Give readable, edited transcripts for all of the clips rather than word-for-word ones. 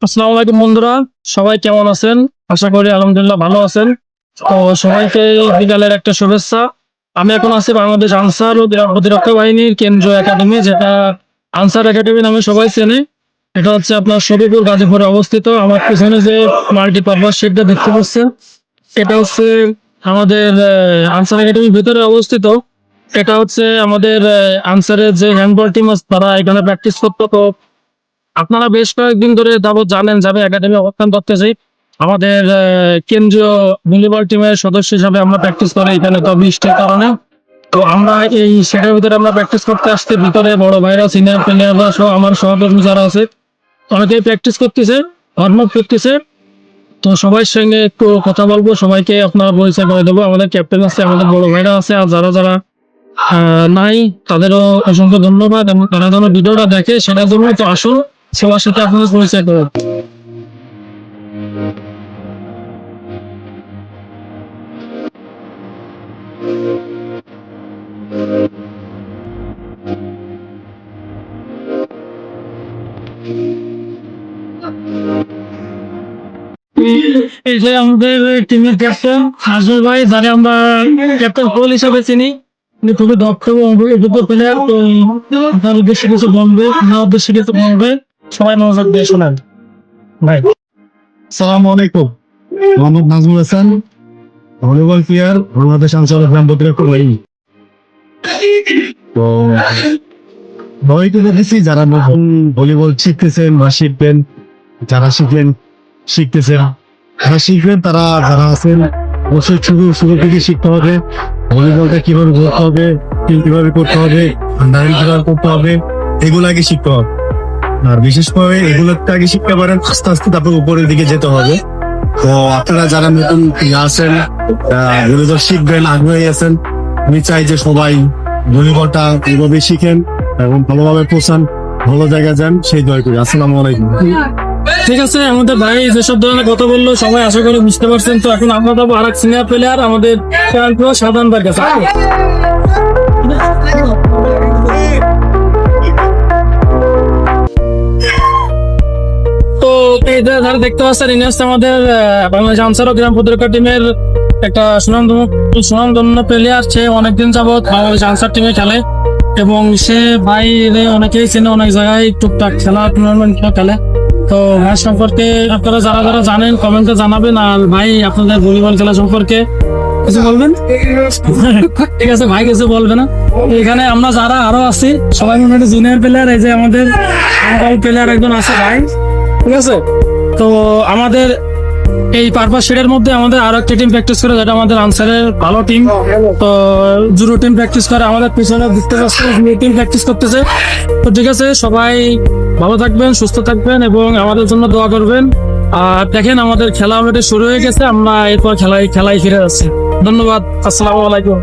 আসসালামু আলাইকুম বন্ধুরা, সবাই কেমন আছেন? আশা করি আলহামদুলিল্লাহ ভালো আছেন। তো সবাইকে বিকালের একটা শুভেচ্ছা। আমি এখন আছি বাংলাদেশ আনসার ও প্রতিরক্ষা বাহিনীর কেন্দ্রীয় একাডেমি, যেটা আনসার একাডেমি নামে সবাই চেনে। এটা হচ্ছে আপনার শরীফুল গাজীপুরে অবস্থিত। আমার পিছনে যে মাল্টিপারপাস শেডটা দেখতে পাচ্ছেন, এটা হচ্ছে আমাদের আনসার একাডেমির ভিতরে অবস্থিত। এটা হচ্ছে আমাদের আনসারের যে হ্যান্ডবল টিম আছে, তারা এখানে প্র্যাকটিস করতো। তো আপনারা বেশ কয়েকদিন ধরে যাবত জানেন যাবে একাডেমি অবস্থান করতেছি। আমাদের কেন্দ্রীয় ভলিবল টিমের সদস্য হিসাবে আমরা প্র্যাকটিস করি এখানে, তো বৃষ্টির কারণে। তো আমরা এই সেটার ভিতরে আমরা প্র্যাকটিস করতে আসছি। ভিতরে বড় ভাইরা, সিনিয়র প্লেয়াররা সহ আমার সহকর্মী যারা আছে, অনেকেই প্র্যাকটিস করতেছে, ওয়ার্ম আপ করতেছে। তো সবার সঙ্গে একটু কথা বলবো, সবাইকে আপনারা পরিচয় করে দেবো। আমাদের ক্যাপ্টেন আছে, আমাদের বড় ভাইরা আছে, আর যারা যারা নাই তাদেরও অসংখ্য ধন্যবাদ, এবং তারা যেন ভিডিওটা দেখে সেটার জন্য। তো আসুন সবার সাথে আপনাদের পরিচয় করুন। এই যে আমাদের টিমের ক্যাপ্টেন নাজমুল ভাই, যাকে আমরা ক্যাপ্টেন কোহলি হিসাবে চিনি। উনি খুবই দক্ষ এবং অভিজ্ঞ প্লেয়ার। তো আপনার উদ্দেশ্যে কিছু বলবে, আমার উদ্দেশ্যে কিছু বলবে, সবাই মনোযোগ দিয়ে শোনেন ভাই। আসসালামু আলাইকুম। মোহাম্মদ নাজমুল হাসান, ভলিবল প্লেয়ার, বাংলাদেশ আঞ্চলিক গ্রাম প্রতিরক্ষা বাহিনী। তো সবাইকে দেখেছি যারা নতুন ভলিবল শিখতেছেন বা শিখবেন, যারা শিখতেছেন, যারা শিখবেন, তারা যারা আছেন অবশ্যই শুরু থেকে শিখতে হবে। ভলিবলটা কিভাবে করতে হবে, কিভাবে করতে হবে, আন্ডারিং কিভাবে করতে হবে, এগুলো আগে শিখতে হবে। আর বিশেষ করে এগুলোকে আগে শিখতে পারেন, আস্তে আস্তে তারপর উপরের দিকে যেতে হবে। তো আপনারা যারা নতুন আছেন, ভলিবল শিখবেন, আগ্রহী আছেন, আমি চাই যে সবাই ভলিবলটা এইভাবে শিখেন এবং ভালোভাবে পৌঁছান, ভালো জায়গায় যান, সেই দয়া করি। আসসালামু আলাইকুম। ঠিক আছে, আমাদের ভাই যেসব ধরনের কথা বললো সবাই আশা করি বুঝতে পারছেন। তো এখন আমরা যাবো আর এক সিনিয়র প্লেয়ার আমাদের সাধারণ ভাইয়ের কাছে। তো এই যে যারা দেখতে পাচ্ছেন, ইনি হচ্ছে আমাদের বাংলাদেশ আনসার ও গ্রাম প্রতিরক্ষা টিমের একটা সুনামধন্য প্লেয়ার। সে অনেকদিন যাবৎ বাংলাদেশ আনসার টিমে খেলে, এবং সে ভাই অনেকেই চেনে, অনেক জায়গায় টুকটাক খেলা টুর্নামেন্ট খেলে। তো ভাই সম্পর্কে আপনারা যারা যারা জানেন কমেন্টে জানাবেন। আর ভাই আপনাদের ভলিবল খেলা সম্পর্কে কিছু বলবেন? ঠিক আছে, ভাই কিছু বলবে না। এখানে আমরা যারা আরো আছি সবাই মোটামুটি জুনিয়র প্লেয়ার। এই যে আমাদের প্লেয়ার একজন আছে ভাই, ঠিক আছে। তো আমাদের এই পারপাস শেডের মধ্যে আমাদের আরো একটা টিম প্র্যাকটিস করে, যেটা আমাদের আনসারের ভালো টিম। তো জুরো টিম প্র্যাকটিস করে, আমাদের পিছনে দেখতে পাচ্ছি টিম প্র্যাকটিস করতেছে। তো ঠিক আছে, সবাই ভালো থাকবেন, সুস্থ থাকবেন এবং আমাদের জন্য দোয়া করবেন। আর দেখেন আমাদের খেলা অলরেডি শুরু হয়ে গেছে, আমরা এরপর খেলায় ফিরে যাচ্ছি। ধন্যবাদ, আসসালামু আলাইকুম।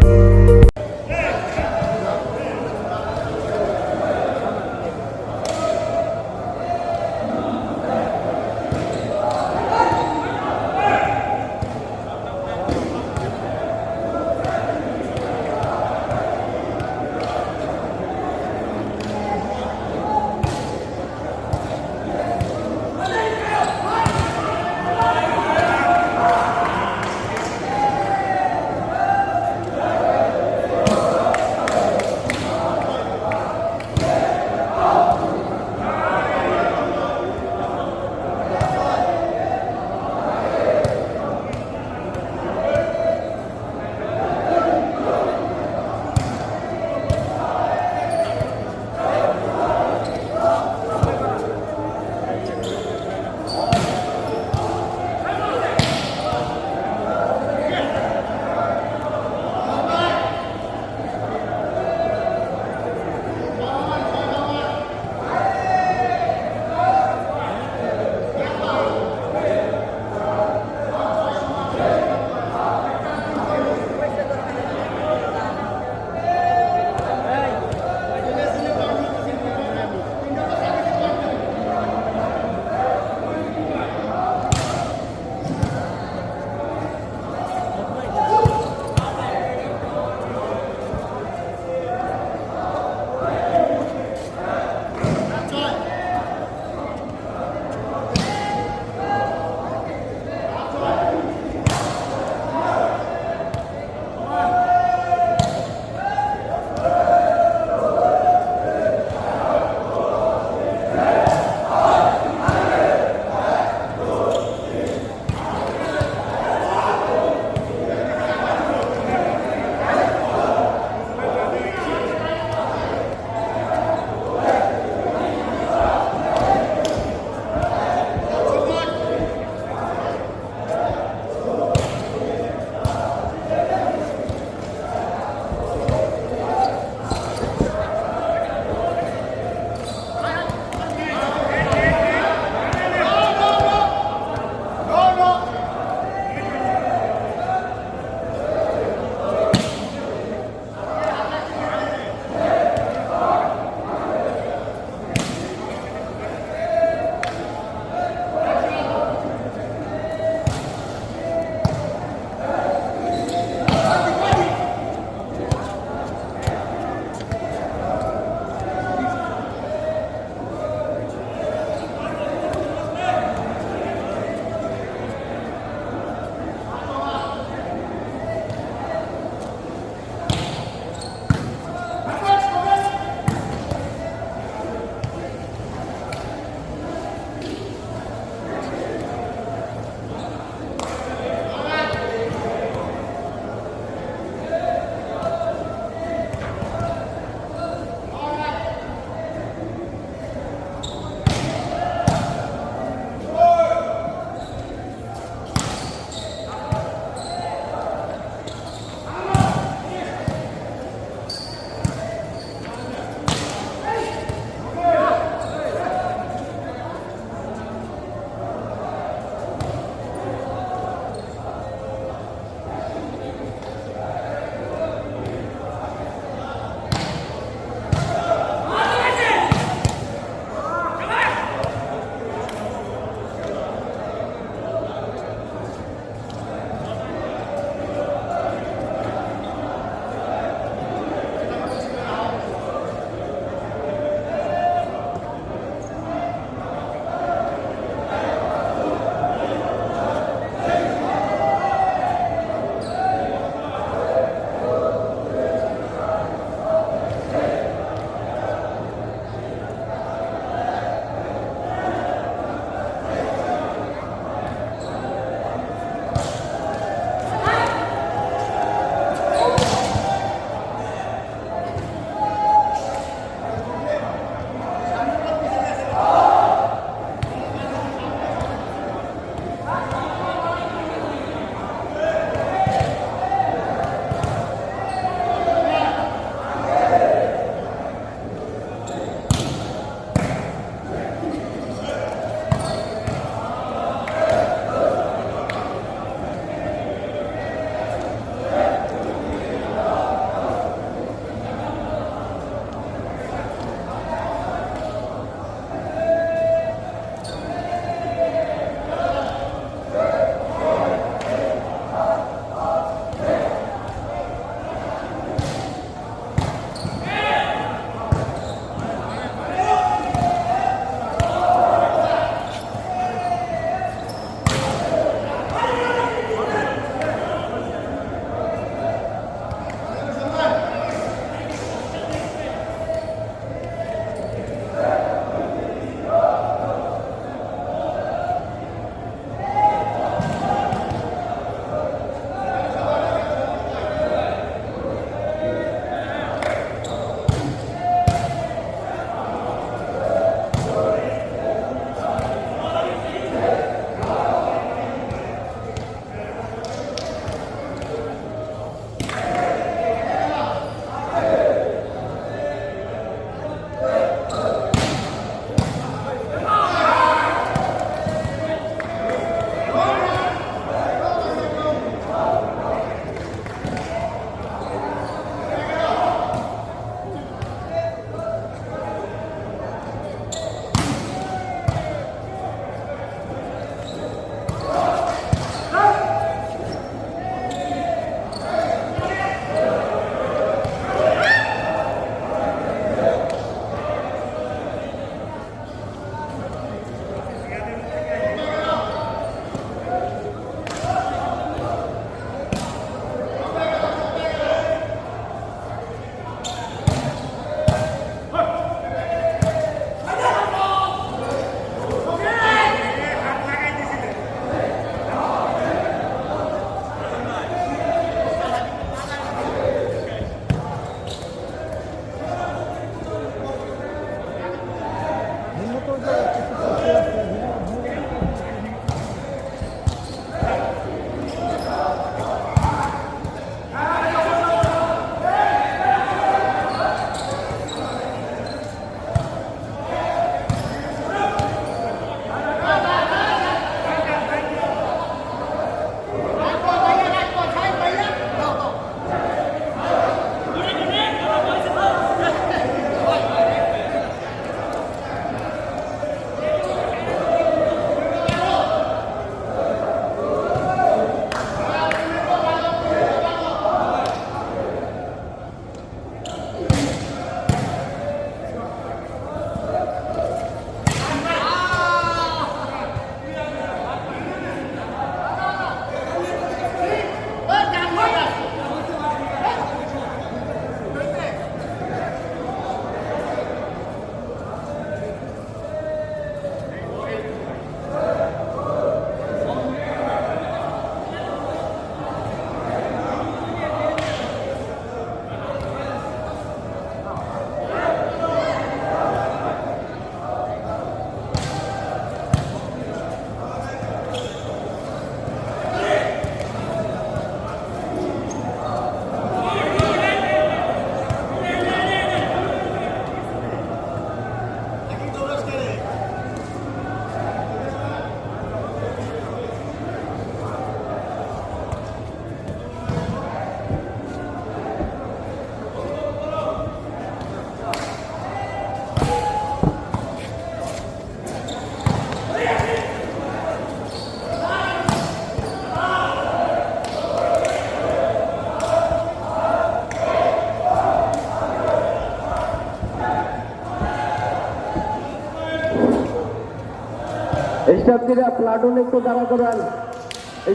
স্টাফজিরা প্লাটুন একটু দাঁড়া করান।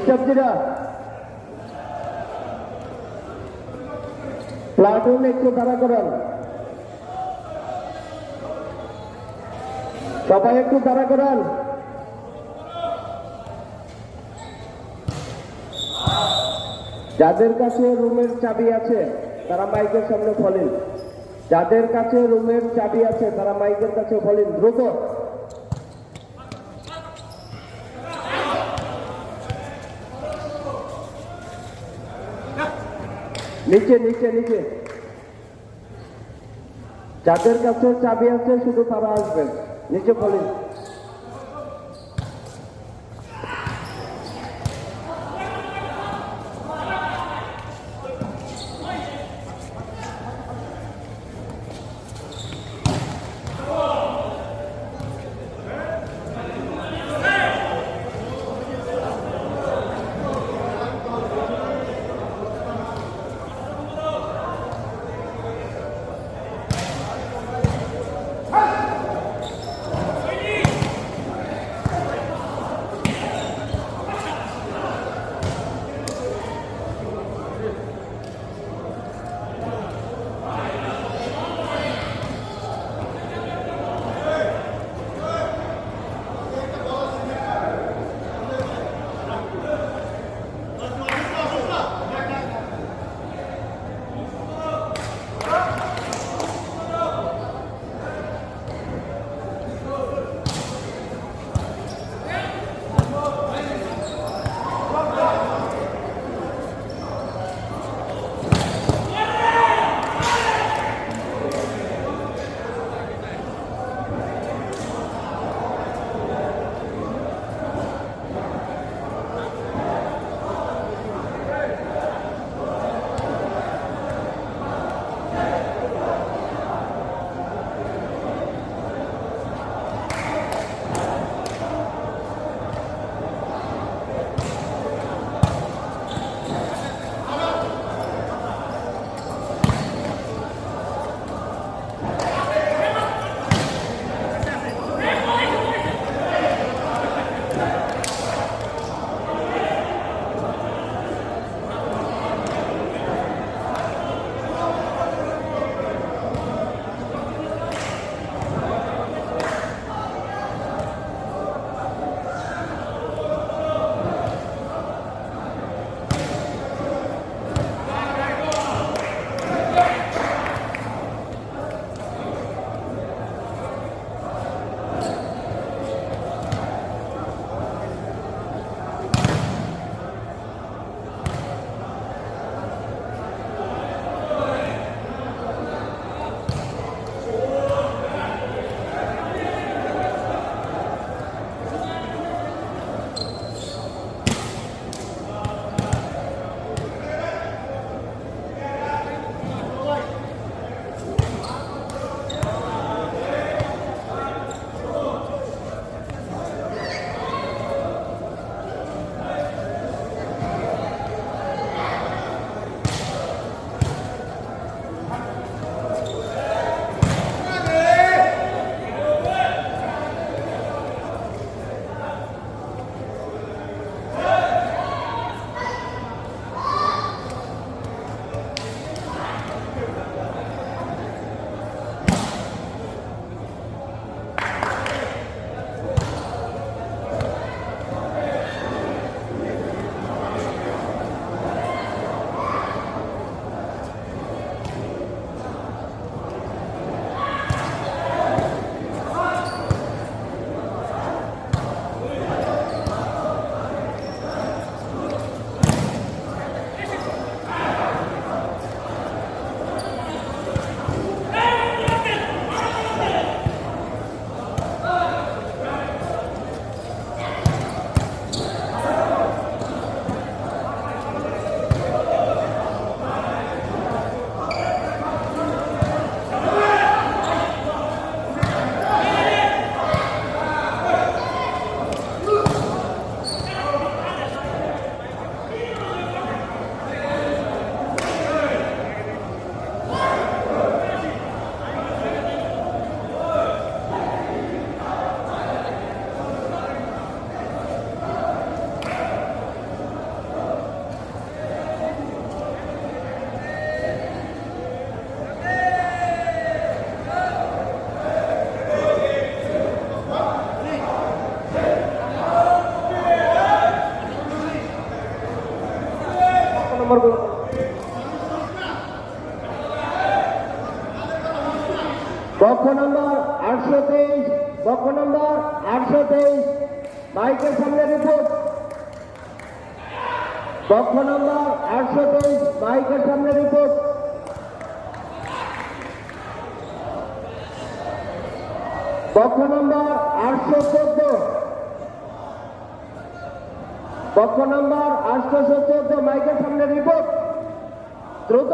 স্টাফজিরা প্লাটুন একটু দাঁড়া করান। সবাই একটু দাঁড়া করান। যাদের কাছে রুমের চাবি আছে তারা মাইকের সামনে বলেন। যাদের কাছে রুমের চাবি আছে তারা মাইকের কাছে বলেন দ্রুত। নিচে নিচে নিচে যাদের কাছে চাবি আছে শুধু তারা আসবেন, নিচে বলেন। পক্ষ নম্বর 823, পক্ষ নম্বর 823, মাইকের সামনে রিপোর্ট। পক্ষ নম্বর 823, মাইকের সামনে রিপোর্ট। পক্ষ নম্বর 814, পক্ষ নম্বর 814, মাইকের সামনে রিপোর্ট। দ্রুত